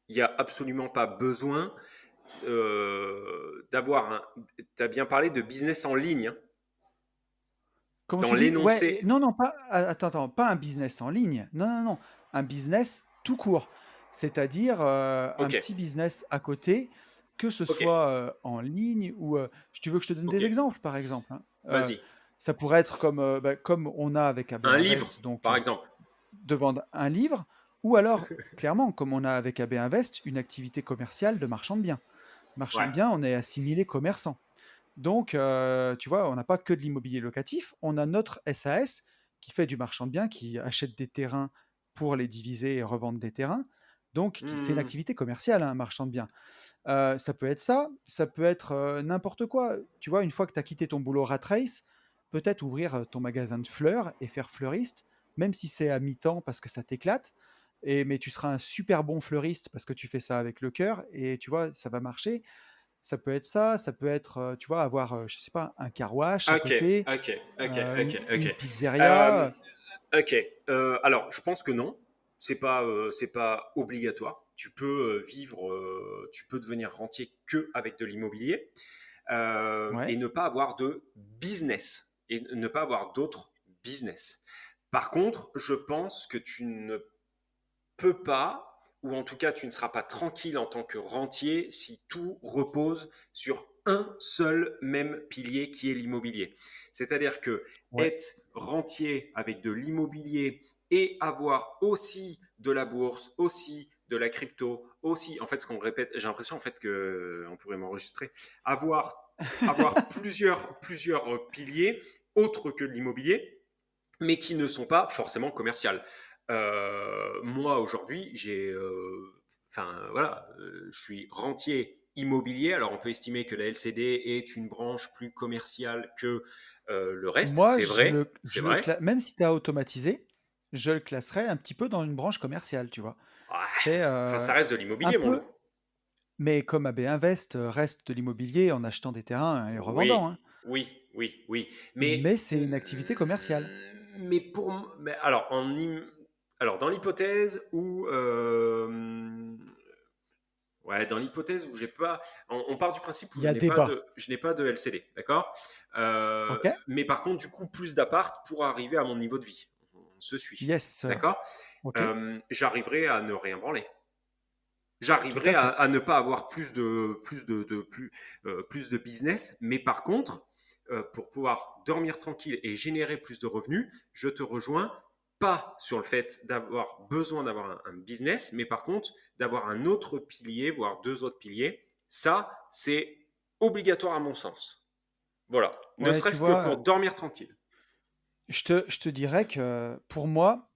B: Il n'y a absolument pas besoin d'avoir un... Tu as bien parlé de business en ligne, hein,
A: Comment
B: dans
A: tu dis? Ouais,
B: l'énoncé.
A: non, non, pas, attends, pas un business en ligne. Non, non, non, un business tout court. C'est-à-dire un
B: Ok,
A: petit business à côté, que ce
B: ok,
A: soit en ligne ou tu veux que je te donne
B: ok.
A: des exemples, par exemple, hein.
B: Vas-y.
A: Ça pourrait être comme on a avec AB
B: Un livre,
A: Invest, donc
B: par exemple.
A: de vendre un livre, ou alors, clairement, comme on a avec AB Invest, une activité commerciale de marchand de biens. Marchand
B: Ouais.
A: de biens, on est assimilé commerçant. Donc, tu vois, on n'a pas que de l'immobilier locatif, on a notre SAS qui fait du marchand de biens, qui achète des terrains pour les diviser et revendre des terrains. Donc, c'est une
B: Hmm.
A: activité commerciale, hein, un marchand de biens. Ça peut être n'importe quoi. Tu vois, une fois que tu as quitté ton boulot rat race, peut-être ouvrir ton magasin de fleurs et faire fleuriste, même si c'est à mi-temps parce que ça t'éclate. Mais tu seras un super bon fleuriste parce que tu fais ça avec le cœur et tu vois, ça va marcher. Ça peut être, tu vois, avoir, je sais pas, un car wash à
B: Ok,
A: côté,
B: ok, ok,
A: une
B: ok, ok. Euh,
A: pizzeria.
B: ok. Alors, je pense que non. C'est pas obligatoire. Tu peux vivre, tu peux devenir rentier que avec de l'immobilier et
A: Ouais.
B: ne pas avoir de business et ne pas avoir d'autres business. Par contre, je pense que tu ne peux pas, ou en tout cas tu ne seras pas tranquille en tant que rentier si tout repose sur un seul même pilier qui est l'immobilier. C'est-à-dire que
A: Ouais.
B: être rentier avec de l'immobilier et avoir aussi de la bourse, aussi de la crypto, aussi, en fait, ce qu'on répète, j'ai l'impression en fait que on pourrait m'enregistrer, avoir plusieurs piliers autres que l'immobilier, mais qui ne sont pas forcément commerciales. Moi, aujourd'hui, voilà, je suis rentier immobilier. Alors, on peut estimer que la LCD est une branche plus commerciale que le reste.
A: Moi,
B: C'est vrai, c'est vrai.
A: même si tu as automatisé, je le classerais un petit peu dans une branche commerciale, tu vois?
B: Ouais.
A: C'est,
B: Enfin, ça reste de
A: un
B: l'immobilier, mon loup.
A: peu, mais comme AB Invest reste de l'immobilier en achetant des terrains et revendant,
B: Oui,
A: hein.
B: oui, oui, oui.
A: Mais c'est une activité commerciale.
B: Mais alors, alors, dans l'hypothèse où ouais, dans l'hypothèse où j'ai pas, on part du principe où
A: Il y a débat.
B: je n'ai pas de LCD, d'accord.
A: OK?
B: Mais par contre, du coup, plus d'appart pour arriver à mon niveau de vie. On se suit,
A: Yes, sir.
B: d'accord.
A: OK.
B: J'arriverai à ne rien branler.
A: tout
B: j'arriverai
A: à fait.
B: à ne pas avoir plus de business. Mais par contre, pour pouvoir dormir tranquille et générer plus de revenus, je te rejoins pas sur le fait d'avoir besoin d'avoir un business, mais par contre d'avoir un autre pilier, voire deux autres piliers. Ça, c'est obligatoire à mon sens. Voilà. Ne
A: Ouais, tu
B: serait-ce que
A: vois,
B: pour dormir tranquille.
A: je te dirais que pour moi,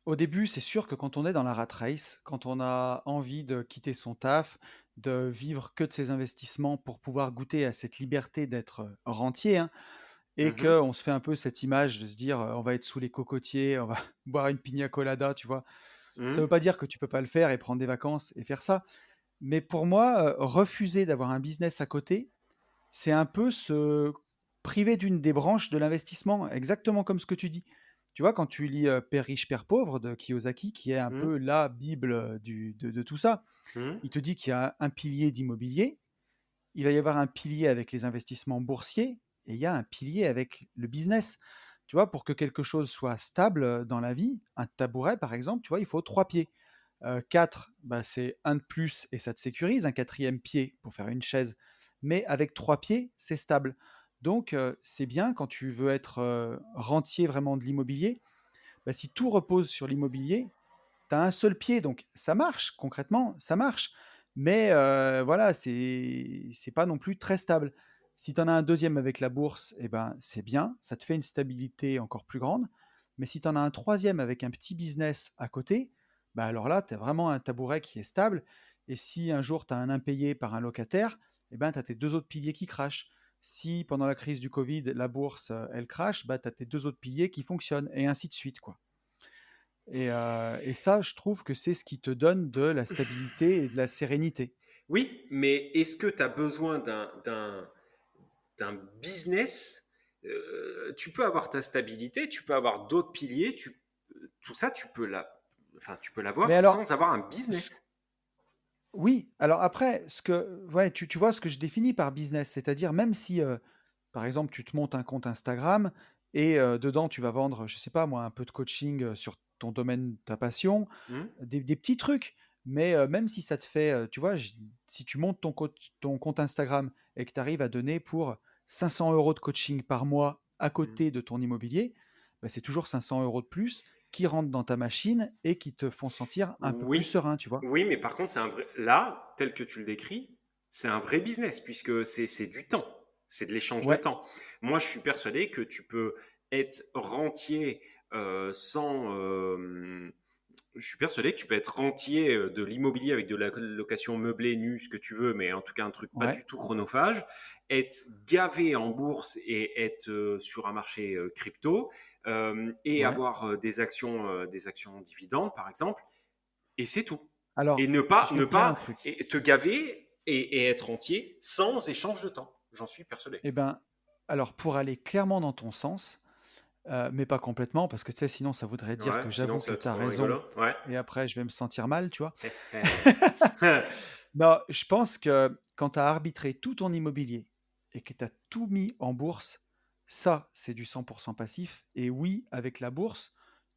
A: au début, c'est sûr que quand on est dans la rat race, quand on a envie de quitter son taf, de vivre que de ses investissements pour pouvoir goûter à cette liberté d'être rentier, hein, et
B: Mhm.
A: qu'on se fait un peu cette image de se dire on va être sous les cocotiers, on va boire une pina colada, tu vois. Ça ne veut
B: Mhm.
A: pas dire que tu peux pas le faire et prendre des vacances et faire ça. Mais pour moi, refuser d'avoir un business à côté, c'est un peu se priver d'une des branches de l'investissement, exactement comme ce que tu dis. Tu vois, quand tu lis Père riche, Père pauvre de Kiyosaki, qui est un
B: Mhm.
A: peu la Bible de tout ça,
B: Mhm.
A: il te dit qu'il y a un pilier d'immobilier, il va y avoir un pilier avec les investissements boursiers, et il y a un pilier avec le business. Tu vois, pour que quelque chose soit stable dans la vie, un tabouret par exemple, tu vois, il faut trois pieds. 4, bah, c'est un de plus et ça te sécurise, un quatrième pied pour faire une chaise. Mais avec trois pieds, c'est stable. Donc, c'est bien quand tu veux être rentier vraiment de l'immobilier. Bah, si tout repose sur l'immobilier, tu as un seul pied, donc ça marche, concrètement, ça marche. Mais voilà, c'est pas non plus très stable. Si tu en as un deuxième avec la bourse, eh ben, c'est bien, ça te fait une stabilité encore plus grande. Mais si tu en as un troisième avec un petit business à côté, bah alors là, tu as vraiment un tabouret qui est stable. Et si un jour tu as un impayé par un locataire, eh ben, tu as tes deux autres piliers qui crachent. Si pendant la crise du Covid, la bourse, elle crache, bah, tu as tes deux autres piliers qui fonctionnent, et ainsi de suite, quoi. Et ça, je trouve que c'est ce qui te donne de la stabilité et de la sérénité.
B: Oui, mais est-ce que tu as besoin d'un business? Tu peux avoir ta stabilité, tu peux avoir d'autres piliers, tout ça, tu peux l'avoir
A: Mais alors,
B: sans avoir un
A: ce-
B: business.
A: oui, alors après, ouais, tu vois ce que je définis par business, c'est-à-dire même si, par exemple, tu te montes un compte Instagram et dedans, tu vas vendre, je sais pas moi, un peu de coaching sur ton domaine, ta passion,
B: Hmm.
A: des petits trucs. Mais même si ça te fait, tu vois, si tu montes ton compte Instagram et que tu arrives à donner pour 500 euros de coaching par mois à
B: Hmm.
A: côté de ton immobilier, bah, c'est toujours 500 euros de plus qui rentrent dans ta machine et qui te font sentir un peu plus
B: Oui,
A: serein, tu vois.
B: oui, mais par contre, là, tel que tu le décris, c'est un vrai business puisque c'est du temps, c'est de l'échange de
A: Ouais,
B: temps. Moi, je suis persuadé que tu peux être rentier sans. Je suis persuadé que tu peux être rentier de l'immobilier avec de la location meublée, nue, ce que tu veux, mais en tout cas un truc pas
A: ouais,
B: du tout chronophage, être gavé en bourse et être sur un marché crypto et
A: ouais.
B: avoir des actions en dividendes, par exemple, et c'est tout. Et
A: Alors, je vais
B: ne
A: te dire un
B: pas
A: truc.
B: te gaver et être entier sans échange de temps. J'en suis persuadé.
A: Eh ben, alors pour aller clairement dans ton sens, mais pas complètement, parce que tu sais, sinon ça voudrait dire
B: Ouais,
A: que
B: sinon
A: j'avoue
B: ça
A: que
B: va
A: tu as
B: être
A: raison,
B: rigolo. Ouais.
A: et après je vais me sentir mal, tu vois.
B: Hé, hé.
A: Non, je pense que quand tu as arbitré tout ton immobilier et que tu as tout mis en bourse, ça, c'est du 100% passif. Et oui, avec la bourse,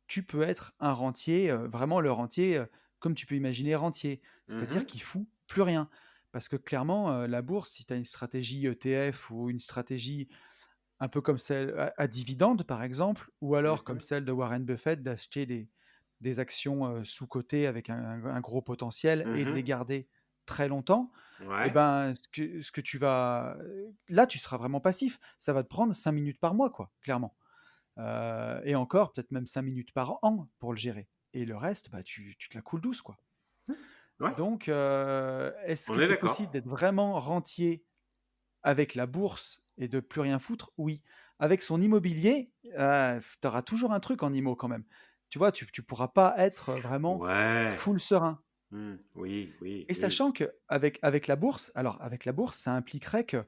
A: tu peux être un rentier, vraiment le rentier, comme tu peux imaginer rentier, c'est-à-dire
B: Mhm,
A: qui fout plus rien. Parce que clairement, la bourse, si tu as une stratégie ETF ou une stratégie un peu comme celle à dividende, par exemple, ou alors comme
B: mhm,
A: celle de Warren Buffett d'acheter des actions sous-cotées avec un gros potentiel et de les
B: mhm.
A: garder très longtemps, et
B: Ouais.
A: ben, ce que tu vas. Là, tu seras vraiment passif. Ça va te prendre 5 minutes par mois, quoi, clairement. Et encore, peut-être même 5 minutes par an pour le gérer. Et le reste, bah, tu te la coules douce, quoi.
B: Ouais,
A: Donc, est-ce
B: on
A: que
B: est
A: c'est possible
B: d'accord.
A: d'être vraiment rentier avec la bourse et de plus rien foutre, oui. Avec son immobilier, tu auras toujours un truc en IMO quand même. Tu vois, tu pourras pas être vraiment
B: Ouais.
A: full serein.
B: Oui, oui,
A: Et
B: oui.
A: sachant qu'avec la bourse, alors avec la bourse, ça impliquerait que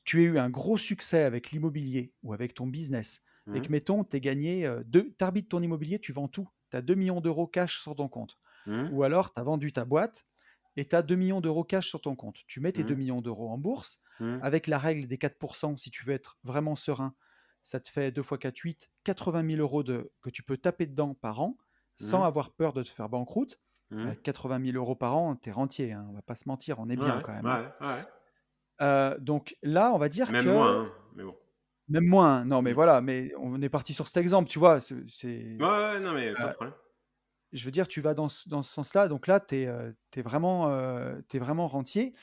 A: tu aies eu un gros succès avec l'immobilier ou avec ton business et
B: Mhm,
A: que, mettons, tu gagné, t'arbitres ton immobilier, tu vends tout. Tu as 2 millions d'euros cash sur ton compte.
B: mhm,
A: Ou alors, tu as vendu ta boîte et tu as 2 millions d'euros cash sur ton compte. Tu mets tes 2
B: mhm,
A: millions d'euros en bourse
B: mhm,
A: avec la règle des 4%, si tu veux être vraiment serein. Ça te fait 2 fois 4, 8, 80 000 euros que tu peux taper dedans par an sans
B: mhm,
A: avoir peur de te faire banqueroute.
B: Mhm.
A: Avec 80 000 euros par an, tu es rentier, hein, on va pas se mentir, on est bien
B: Ouais,
A: quand même, hein.
B: ouais, ouais.
A: Donc là, on va dire
B: Même
A: que
B: moins, hein, mais bon.
A: même moins, hein, non, mais
B: Mm.
A: voilà, mais on est parti sur cet exemple, tu vois?
B: Ouais, ouais, non, mais pas
A: Heu,
B: de problème.
A: je veux dire, tu vas dans ce sens-là, donc là, tu vraiment rentier,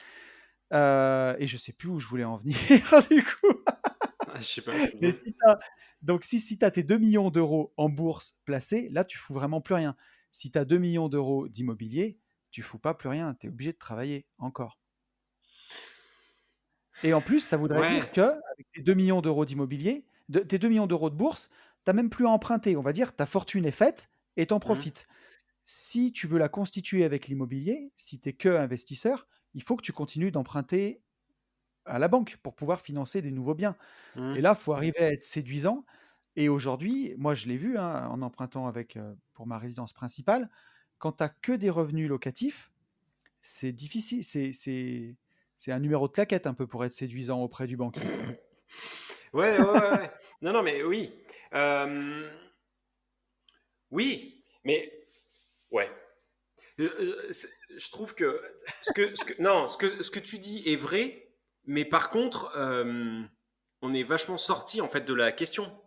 A: et je sais plus où je voulais en venir du coup.
B: Ah, je sais pas, je suis
A: Mais
B: bien.
A: si tu as tes 2 000 000 en bourse placés, là, tu fous vraiment plus rien. Si tu as 2 000 000 d'immobilier, tu fous pas plus rien, tu es obligé de travailler encore. Et en plus, ça voudrait
B: Ouais.
A: dire qu'avec tes 2 000 000 d'immobilier, tes 2 000 de bourse, tu as même plus à emprunter. On va dire, ta fortune est faite et tu en
B: Mhm.
A: profites. Si tu veux la constituer avec l'immobilier, si tu es que investisseur, il faut que tu continues d'emprunter à la banque pour pouvoir financer des nouveaux biens. Et
B: Mhm.
A: là, il faut arriver à être séduisant. Et aujourd'hui, moi, je l'ai vu, hein, en empruntant pour ma résidence principale, quand tu as que des revenus locatifs, c'est difficile. C'est un numéro de claquette un peu pour être séduisant auprès du banquier.
B: Ouais, ouais, ouais, ouais. Non, non, mais oui. Euh, oui, mais ouais. Je trouve que non, ce que tu dis est vrai, mais par contre, on est vachement sorti en fait de la question.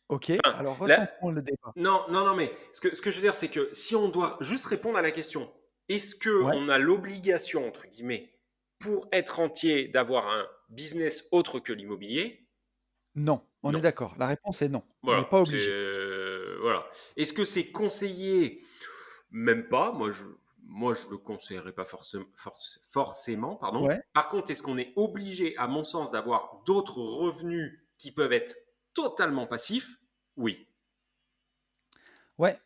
A: Ok,
B: Enfin,
A: alors
B: là,
A: recentrons le débat.
B: non, non, non, mais ce que je veux dire, c'est que si on doit juste répondre à la question, est-ce que
A: Ouais,
B: on a l'obligation entre guillemets pour être entier d'avoir un business autre que l'immobilier?
A: non, on est
B: Non.
A: d'accord. La réponse est non. On n'est
B: Voilà,
A: pas
B: c'est
A: obligé.
B: voilà. Est-ce que c'est conseillé? Même pas. Moi, je le conseillerais pas forcément, pardon.
A: Ouais,
B: Par contre, est-ce qu'on est obligé, à mon sens, d'avoir d'autres revenus qui peuvent être totalement passifs? Oui.
A: ouais.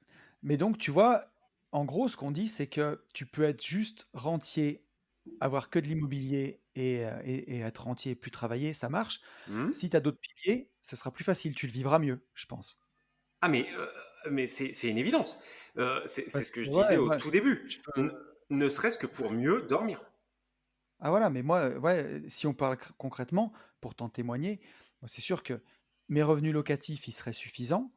A: Mais donc, tu vois, en gros, ce qu'on dit, c'est que tu peux être juste rentier, avoir que de l'immobilier et être rentier et plus travailler, ça marche.
B: Hmm.
A: Si tu as d'autres piliers, ce sera plus facile, tu le vivras mieux, je pense.
B: Ah, mais c'est une évidence. C'est ce
A: Parce
B: que
A: que
B: je disais
A: ouais,
B: au
A: moi,
B: tout début.
A: je peux.
B: Ne serait-ce que pour mieux dormir.
A: Ah voilà, mais moi, ouais, si on parle concrètement, pour t'en témoigner, moi, c'est sûr que mes revenus locatifs, ils seraient suffisants.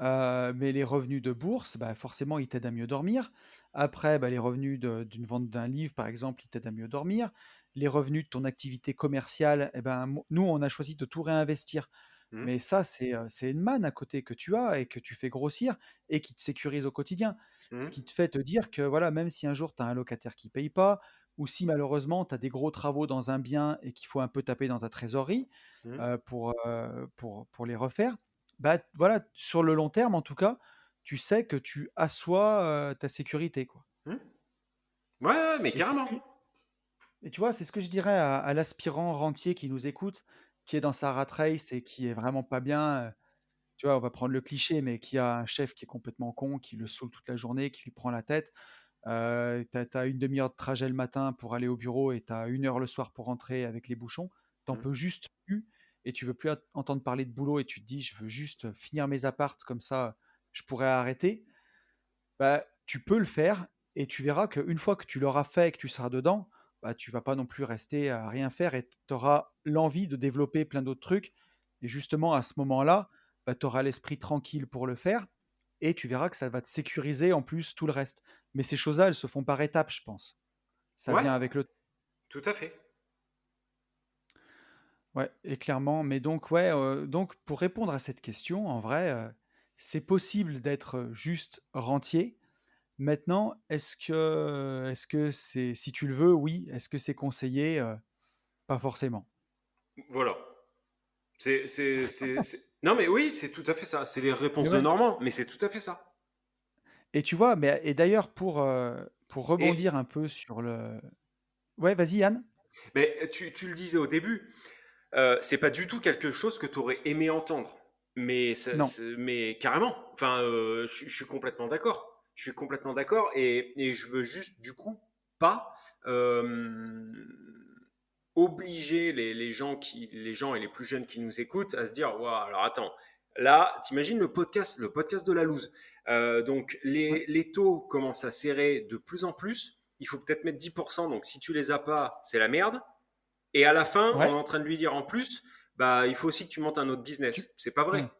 A: Mais les revenus de bourse, bah, forcément, ils t'aident à mieux dormir. Après, bah, les revenus d'une vente d'un livre, par exemple, ils t'aident à mieux dormir. Les revenus de ton activité commerciale, eh ben, nous, on a choisi de tout réinvestir.
B: Hmm.
A: Mais ça, c'est une manne à côté que tu as et que tu fais grossir et qui te sécurise au quotidien. Ce
B: Hmm.
A: qui te fait te dire que voilà, même si un jour tu as un locataire qui paye pas, ou si malheureusement tu as des gros travaux dans un bien et qu'il faut un peu taper dans ta trésorerie
B: Hmm.
A: pour les refaire, bah voilà, sur le long terme en tout cas, tu sais que tu assois ta sécurité, quoi.
B: Hmm. Ouais, ouais, mais
A: Et, c'est ce
B: carrément.
A: que- et tu vois, c'est ce que je dirais à l'aspirant rentier qui nous écoute, qui est dans sa rat race et qui est vraiment pas bien. Tu vois, on va prendre le cliché, mais qui a un chef qui est complètement con, qui le saoule toute la journée, qui lui prend la tête. Tu as une demi-heure de trajet le matin pour aller au bureau et tu as 1 heure le soir pour rentrer avec les bouchons. T'en
B: Hmm.
A: peux juste plus et tu veux plus entendre parler de boulot et tu te dis: «Je veux juste finir mes appartes comme ça, je pourrais arrêter». Bah, tu peux le faire et tu verras qu'une fois que tu l'auras fait et que tu seras dedans, bah, tu vas pas non plus rester à rien faire et tu auras l'envie de développer plein d'autres trucs et justement à ce moment-là, bah, tu auras l'esprit tranquille pour le faire et tu verras que ça va te sécuriser en plus tout le reste. Mais ces choses-là, elles se font par étapes, je pense. Ça
B: Ouais,
A: vient avec le.
B: tout à fait.
A: Ouais, et clairement, mais donc ouais, donc pour répondre à cette question, en vrai, c'est possible d'être juste rentier. Maintenant, est-ce que c'est si tu le veux, oui. Est-ce que c'est conseillé? Pas forcément.
B: Voilà. Non, mais oui, c'est tout à fait ça. C'est les
A: Mais
B: réponses de
A: ouais,
B: Normand, mais c'est tout à fait ça.
A: et tu vois? Mais et d'ailleurs pour
B: Et
A: rebondir un peu sur le ouais, vas-y Yann?
B: mais tu le disais au début, c'est pas du tout quelque chose que tu aurais aimé entendre.
A: Non.
B: Mais carrément. Enfin, je suis complètement d'accord. Je suis complètement d'accord et je veux juste du coup pas euh, obliger les gens et les plus jeunes qui nous écoutent à se dire, waouh, alors attends, là, t'imagines le podcast de la loose. Donc
A: Ouais,
B: les taux commencent à serrer de plus en plus. Il faut peut-être mettre 10%. Donc si tu les as pas, c'est la merde. Et à la fin, on est
A: ouais,
B: en train de lui dire en plus, bah, il faut aussi que tu montes un autre
A: tu
B: business. C'est pas vrai.
A: ouais.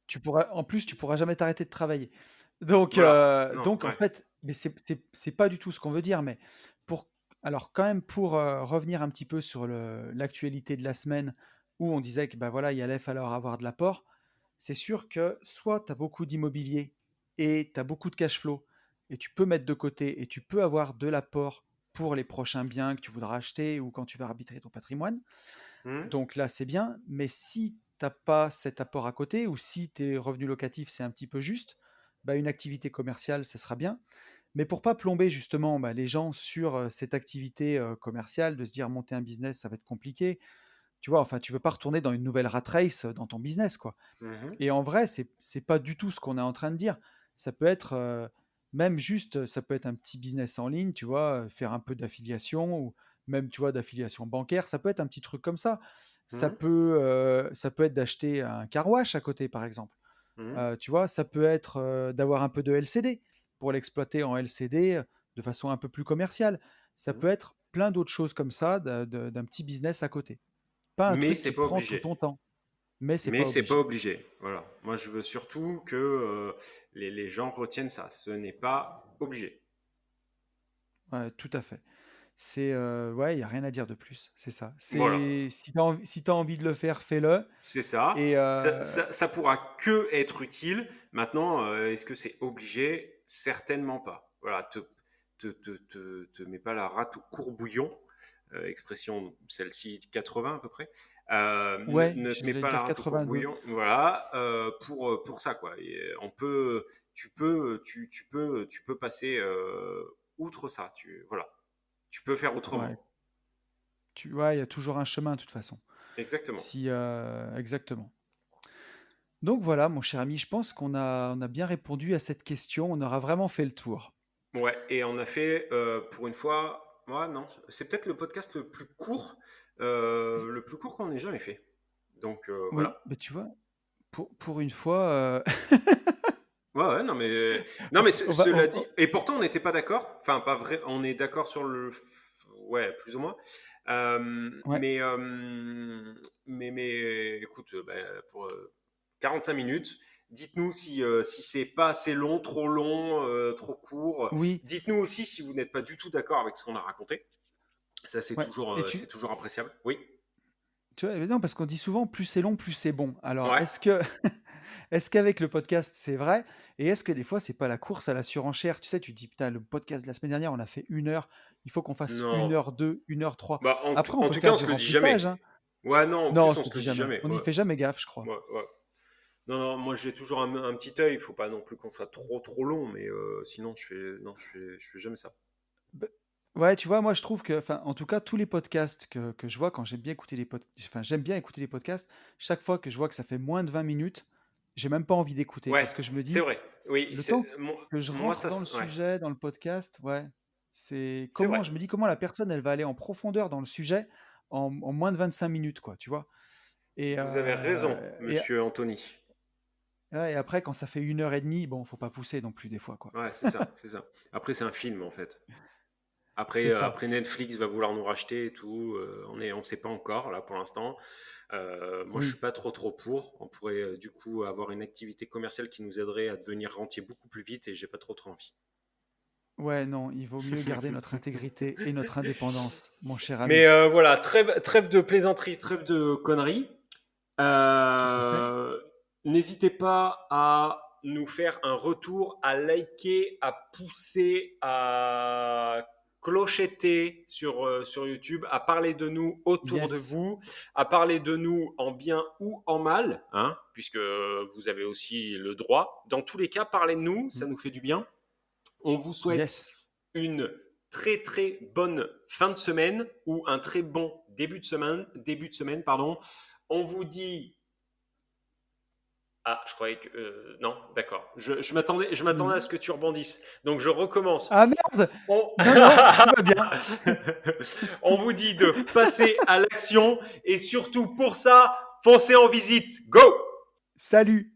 A: Tu pourras en plus, tu pourras jamais t'arrêter de travailler. Donc
B: Voilà.
A: heu,
B: Non,
A: donc en
B: ouais.
A: fait, mais c'est pas du tout ce qu'on veut dire, mais pour alors quand même pour, revenir un petit peu sur l'actualité de la semaine où on disait que, bah, voilà, il allait falloir avoir de l'apport. C'est sûr que soit tu as beaucoup d'immobilier et tu as beaucoup de cash flow et tu peux mettre de côté et tu peux avoir de l'apport pour les prochains biens que tu voudras acheter ou quand tu vas arbitrer ton patrimoine.
B: Hmm.
A: Donc là, c'est bien, mais si t'as pas cet apport à côté ou si tes revenus locatifs, c'est un petit peu juste, bah, une activité commerciale, ça sera bien. Mais pour pas plomber justement bah, les gens sur cette activité commerciale, de se dire monter un business, ça va être compliqué. Tu vois, enfin, tu veux pas retourner dans une nouvelle rat race dans ton business, quoi.
B: Mhm.
A: Et en vrai, c'est pas du tout ce qu'on est en train de dire. Ça peut être même juste, ça peut être un petit business en ligne, tu vois, faire un peu d'affiliation ou même, tu vois, d'affiliation bancaire. Ça peut être un petit truc comme ça.
B: Mhm.
A: Ça peut être d'acheter un car wash à côté, par exemple.
B: Mhm.
A: Tu vois, ça peut être d'avoir un peu de LCD pour l'exploiter en LCD de façon un peu plus commerciale. Ça
B: Mhm.
A: peut être plein d'autres choses comme ça, d'un petit business à côté. Pas un
B: Mais
A: truc
B: c'est
A: qui
B: pas
A: prend tout
B: obligé.
A: ton temps, mais c'est
B: Mais
A: pas
B: c'est pas
A: obligé.
B: obligé. Voilà. Moi, je veux surtout que les gens retiennent ça. Ce n'est pas obligé.
A: Ouais, tout à fait. C'est ouais, il y a rien à dire de plus, c'est ça.
B: Voilà.
A: C'est si tu envie de le faire, fais-le
B: C'est ça.
A: et
B: Ça pourra que être utile. Maintenant, est-ce que c'est obligé? Certainement pas. Voilà, te mets pas la rate au courbouillon, expression celle-ci 80 à peu près.
A: ouais,
B: Ne te mets
A: j'allais
B: pas la
A: dire
B: rate au
A: 82.
B: courbouillon, voilà, pour ça quoi. Et, tu peux passer outre ça. Voilà, tu peux faire
A: Ouais,
B: autrement.
A: ouais, il y a toujours un chemin de toute façon.
B: Exactement.
A: Si exactement. Donc voilà, mon cher ami, je pense on a bien répondu à cette question, on aura vraiment fait le tour.
B: Ouais, et on a fait pour une fois, ouais, non, c'est peut-être le podcast le plus court qu'on ait jamais fait. Donc
A: Oui,
B: voilà.
A: mais tu vois, pour une fois,
B: Ouais, ouais, non, mais
A: on va,
B: cela dit, et pourtant on n'était pas d'accord. Enfin, pas vrai, on est d'accord sur ouais, plus ou moins. Euh,
A: ouais.
B: mais, euh, mais, écoute, pour 45 minutes, dites-nous si c'est pas assez long, trop long, trop court.
A: Oui,
B: Dites-nous aussi si vous n'êtes pas du tout d'accord avec ce qu'on a raconté. Ça,
A: ouais. Et
B: c'est toujours appréciable. Oui.
A: tu vois, mais non, parce qu'on dit souvent plus c'est long, plus c'est bon. Alors,
B: Ouais.
A: est-ce qu'avec le podcast, c'est vrai? Et est-ce que des fois, c'est pas la course à la surenchère? Tu sais, tu te dis, putain, le podcast de la semaine dernière, on a fait 1 heure, il faut qu'on fasse
B: Non.
A: 1 h 2, 1 h 3.
B: Bah,
A: Après, on
B: en
A: peut
B: tout cas,
A: faire
B: on
A: du
B: se le dit
A: remplissage,
B: jamais.
A: hein.
B: Ouais, non, en
A: Non, on
B: plus,
A: se
B: on
A: le
B: se
A: dit
B: le dit
A: jamais.
B: jamais.
A: On n'y
B: Ouais,
A: fait jamais gaffe, je crois.
B: ouais, ouais. Non, non, moi j'ai toujours un petit œil. Il faut pas non plus qu'on soit trop trop long, mais sinon je fais jamais ça.
A: Bah, ouais, tu vois, moi, je trouve que, enfin, en tout cas, tous les podcasts que je vois, quand j'aime bien écouter enfin, j'aime bien écouter les podcasts, chaque fois que je vois que ça fait moins de 20 minutes, j'ai même pas envie d'écouter
B: Ouais,
A: parce que je me
B: c'est
A: dis,
B: vrai. Oui,
A: le temps
B: moi,
A: que je
B: moi,
A: rentre dans le
B: ouais,
A: sujet, dans le podcast, ouais, c'est
B: c'est vrai.
A: comment, je me dis comment la personne, elle va aller en profondeur dans le sujet en moins de 25 minutes, quoi, tu vois. Et,
B: Vous avez raison,
A: et,
B: Monsieur Anthony.
A: ouais, et après, quand ça fait 1 h 30, bon, faut pas pousser non plus des fois, quoi.
B: Ouais, c'est ça, c'est ça. Après, c'est un film en fait.
A: C'est ça.
B: Après Netflix va vouloir nous racheter et tout. On sait pas encore là pour l'instant. Moi, je suis
A: Oui.
B: pas trop pour. On pourrait du coup avoir une activité commerciale qui nous aiderait à devenir rentier beaucoup plus vite et j'ai pas trop envie.
A: Ouais, non, il vaut mieux garder notre intégrité et notre indépendance, mon cher
B: Mais
A: ami.
B: voilà, trêve de plaisanterie, trêve de conneries.
A: Tout à fait.
B: Euh, N'hésitez pas à nous faire un retour, à liker, à pousser, à clocheter sur YouTube, à parler de nous autour de
A: Yes.
B: vous, à parler de nous en bien ou en mal, hein, puisque vous avez aussi le droit. Dans tous les cas, parlez de nous, ça
A: Mm.
B: nous fait du bien. On vous souhaite
A: Yes.
B: une très très bonne fin de semaine ou un très bon début de semaine, pardon. On vous dit ah, je croyais que non, d'accord. Je m'attendais à ce
A: Mhm.
B: que tu rebondisses. Donc je recommence.
A: Ah merde!
B: On...
A: Non, non, tout va bien.
B: On vous dit de passer à l'action et surtout pour ça, foncez en visite. Go!
A: Salut!